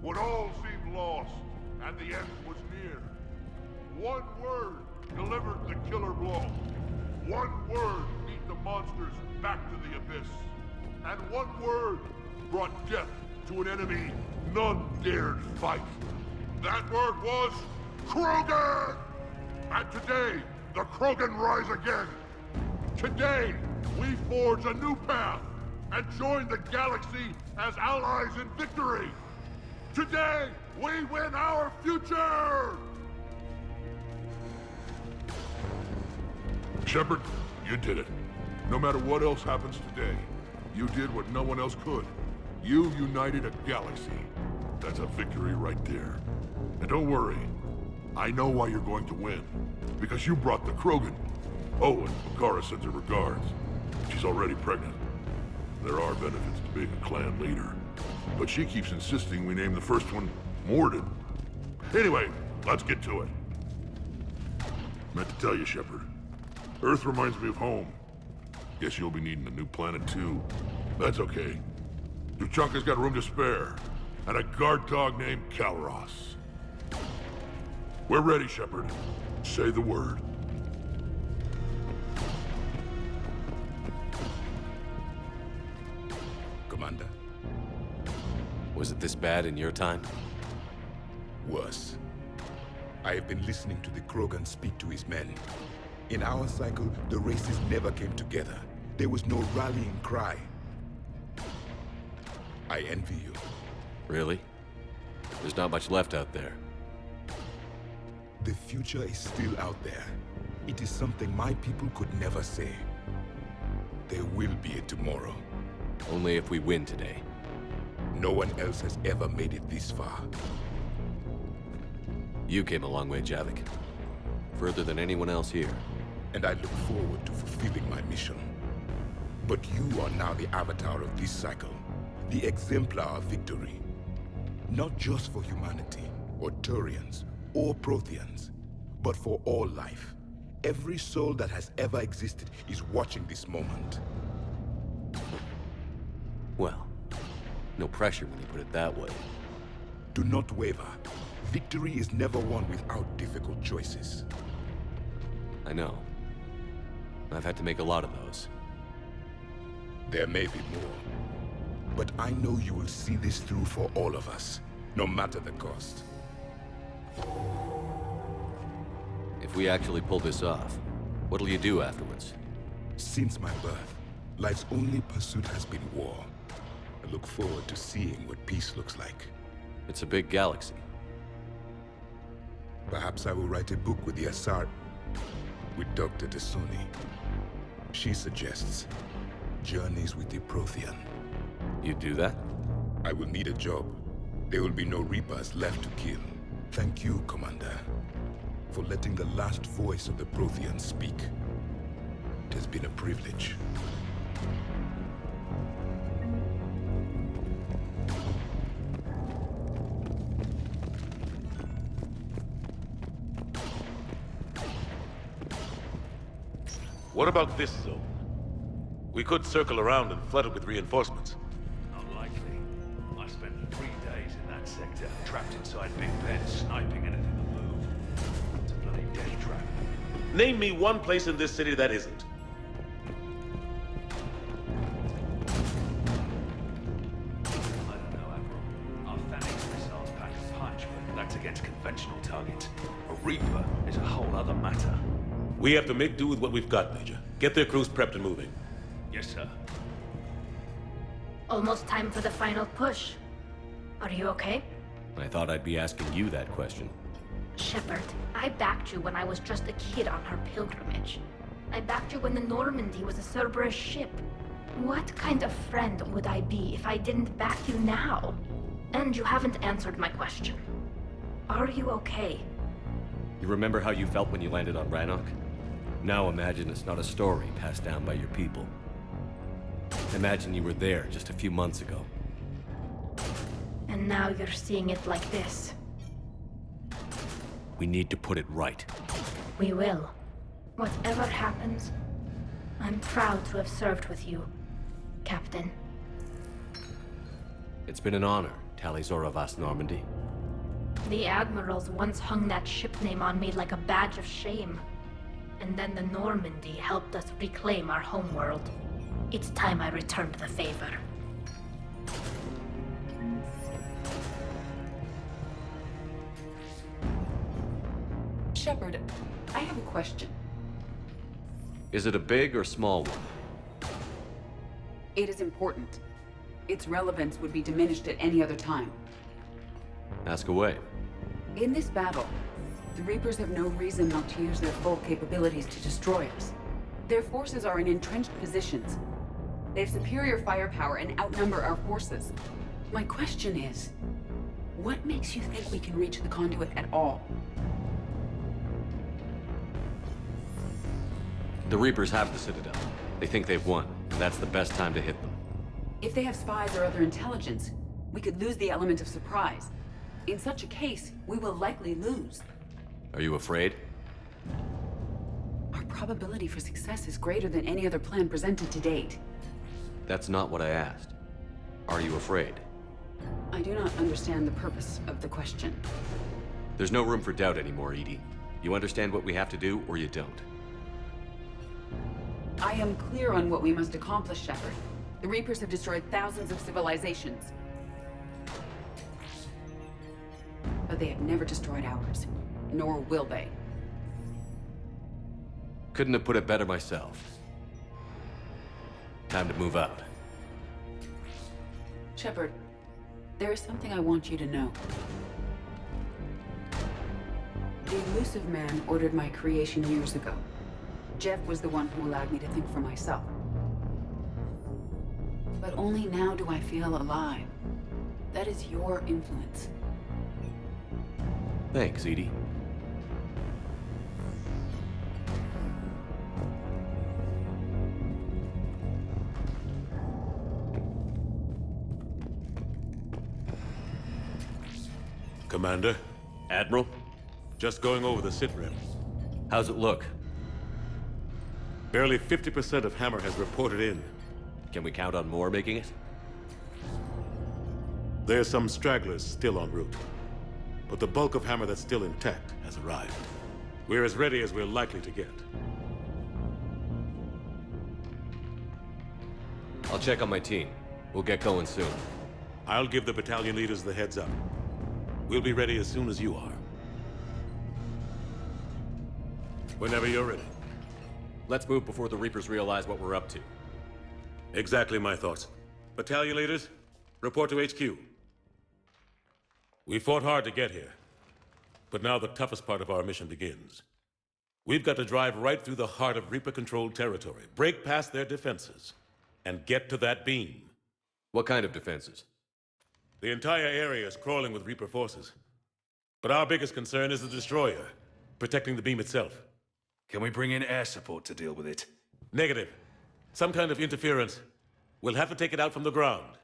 when all seemed lost and the end was near. One word delivered the killer blow. One word beat the monsters back to the abyss. And one word brought death to an enemy none dared fight. That word was Krogan! And today, the Krogan rise again. Today, we forge a new path and join the galaxy as allies in victory. Today, we win our future! Shepard, you did it. No matter what else happens today, you did what no one else could. You united a galaxy. That's a victory right there. And don't worry, I know why you're going to win. Because you brought the Krogan. Oh, and Bakara sends her regards. She's already pregnant. There are benefits to being a clan leader. But she keeps insisting we name the first one Mordin. Anyway, let's get to it. Meant to tell you, Shepard. Earth reminds me of home. Guess you'll be needing a new planet too. That's okay. Tuchanka's got room to spare. And a guard dog named Kalros. We're ready, Shepard. Say the word. Commander. Was it this bad in your time? Worse. I have been listening to the Krogan speak to his men. In our cycle, the races never came together. There was no rallying cry. I envy you. Really? There's not much left out there. The future is still out there. It is something my people could never say. There will be a tomorrow. Only if we win today. No one else has ever made it this far. You came a long way, Javik. Further than anyone else here. And I look forward to fulfilling my mission. But you are now the avatar of this cycle. The exemplar of victory. Not just for humanity, or Turians, or Protheans, but for all life. Every soul that has ever existed is watching this moment. Well, no pressure when you put it that way. Do not waver. Victory is never won without difficult choices. I know. I've had to make a lot of those. There may be more. But I know you will see this through for all of us, no matter the cost. If we actually pull this off, what'll you do afterwards? Since my birth, life's only pursuit has been war. I look forward to seeing what peace looks like. It's a big galaxy. Perhaps I will write a book with the Asar... with Dr. T'Soni. She suggests journeys with the Prothean. You do that? I will need a job. There will be no Reapers left to kill. Thank you, Commander, for letting the last voice of the Prothean speak. It has been a privilege. What about this zone? We could circle around and flood it with reinforcements. Unlikely. I spent 3 days in that sector, trapped inside Big Ben, sniping anything that moved. It's a bloody death trap. Name me one place in this city that isn't. I don't know, Admiral. Our Phalanx missiles pack a punch, but that's against conventional targets. A Reaper is a whole other matter. We have to make do with what we've got, Major. Get their crews prepped and moving. Yes, sir. Almost time for the final push. Are you okay? I thought I'd be asking you that question. Shepard, I backed you when I was just a kid on her pilgrimage. I backed you when the Normandy was a Cerberus ship. What kind of friend would I be if I didn't back you now? And you haven't answered my question. Are you okay? You remember how you felt when you landed on Rannoch? Now imagine it's not a story passed down by your people. Imagine you were there just a few months ago. And now you're seeing it like this. We need to put it right. We will. Whatever happens, I'm proud to have served with you, Captain. It's been an honor Talizor of As Normandy? The admirals once hung that ship name on me like a badge of shame. And then the Normandy helped us reclaim our homeworld. It's time I returned the favor. Shepard, I have a question. Is it a big or small one? It is important. Its relevance would be diminished at any other time. Ask away. In this battle, the Reapers have no reason not to use their full capabilities to destroy us. Their forces are in entrenched positions. They have superior firepower and outnumber our forces. My question is, what makes you think we can reach the conduit at all? The Reapers have the Citadel. They think they've won, and that's the best time to hit them. If they have spies or other intelligence, we could lose the element of surprise. In such a case, we will likely lose. Are you afraid? Our probability for success is greater than any other plan presented to date. That's not what I asked. Are you afraid? I do not understand the purpose of the question. There's no room for doubt anymore, EDI. You understand what we have to do, or you don't. I am clear on what we must accomplish, Shepard. The Reapers have destroyed thousands of civilizations. But they have never destroyed ours. Nor will they. Couldn't have put it better myself. Time to move out. Shepard, there is something I want you to know. The Illusive Man ordered my creation years ago. Jeff was the one who allowed me to think for myself. But only now do I feel alive. That is your influence. Thanks, EDI. Commander, Admiral, just going over the sitrep. how's it look? Barely 50% of Hammer has reported in. Can we count on more making it? There's some stragglers still en route. But the bulk of Hammer that's still intact has arrived. We're as ready as we're likely to get. I'll check on my team. We'll get going soon. I'll give the battalion leaders the heads up. We'll be ready as soon as you are. Whenever you're ready. Let's move before the Reapers realize what we're up to. Exactly my thoughts. Battalion leaders, report to HQ. We fought hard to get here. But now the toughest part of our mission begins. We've got to drive right through the heart of Reaper-controlled territory, break past their defenses, and get to that beam. What kind of defenses? The entire area is crawling with Reaper forces. But our biggest concern is the destroyer, protecting the beam itself. Can we bring in air support to deal with it? Negative. Some kind of interference. We'll have to take it out from the ground.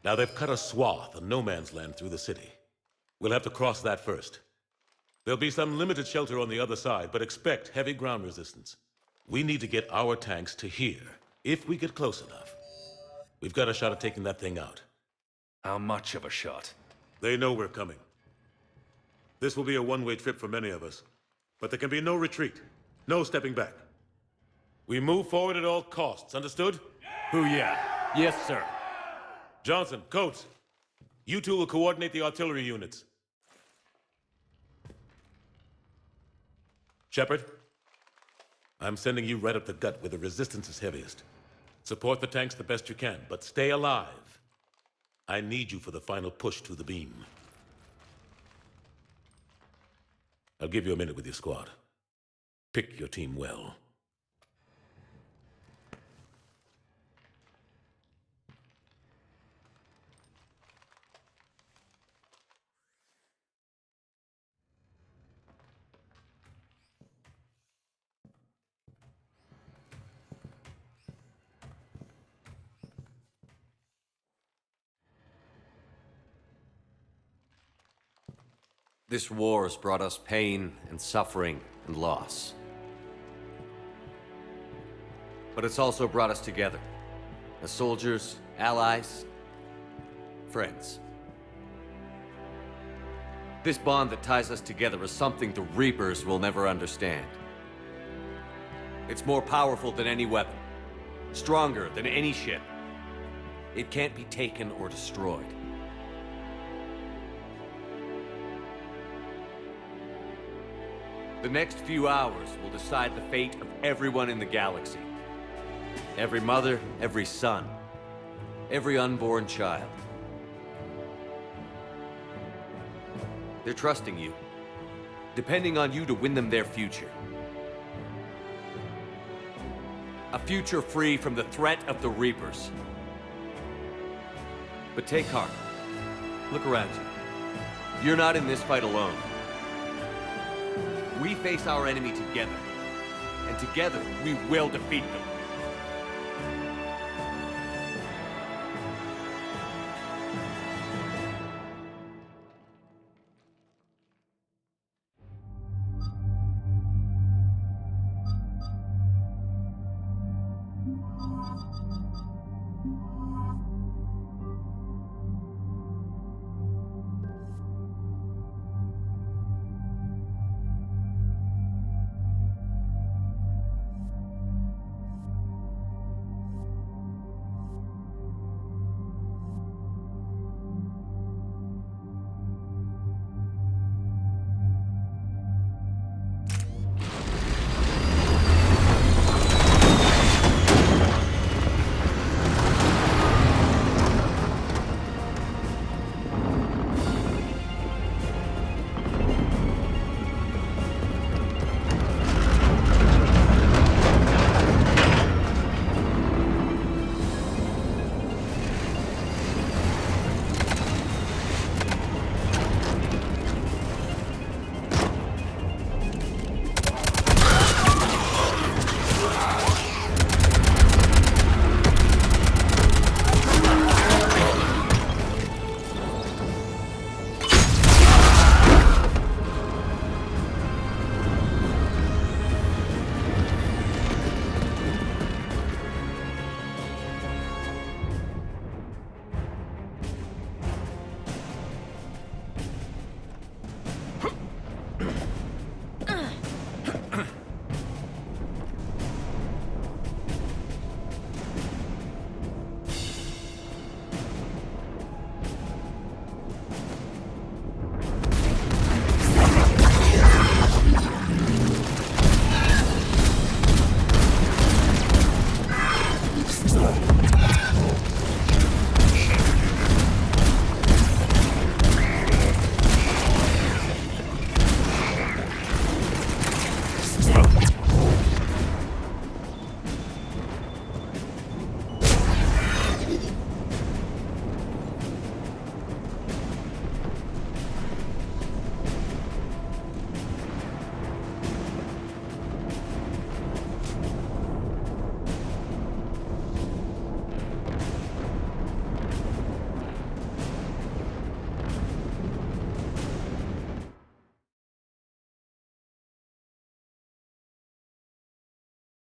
Now they've cut a swath of no man's land through the city. We'll have to cross that first. There'll be some limited shelter on the other side, but expect heavy ground resistance. We need to get our tanks to here, if we get close enough. We've got a shot at taking that thing out. How much of a shot? They know we're coming. This will be a one-way trip for many of us. But there can be no retreat. No stepping back. We move forward at all costs, understood? Who, yeah? Yes, sir. Johnson, Coates, you two will coordinate the artillery units. Shepard, I'm sending you right up the gut where the resistance is heaviest. Support the tanks the best you can, but stay alive. I need you for the final push to the beam. I'll give you a minute with your squad. Pick your team well. This war has brought us pain and suffering and loss. But it's also brought us together. As soldiers, allies, friends. This bond that ties us together is something the Reapers will never understand. It's more powerful than any weapon, stronger than any ship. It can't be taken or destroyed. The next few hours will decide the fate of everyone in the galaxy. Every mother, every son, every unborn child. They're trusting you, depending on you to win them their future. A future free from the threat of the Reapers. But take heart. Look around you. You're not in this fight alone. We face our enemy together, and together we will defeat them.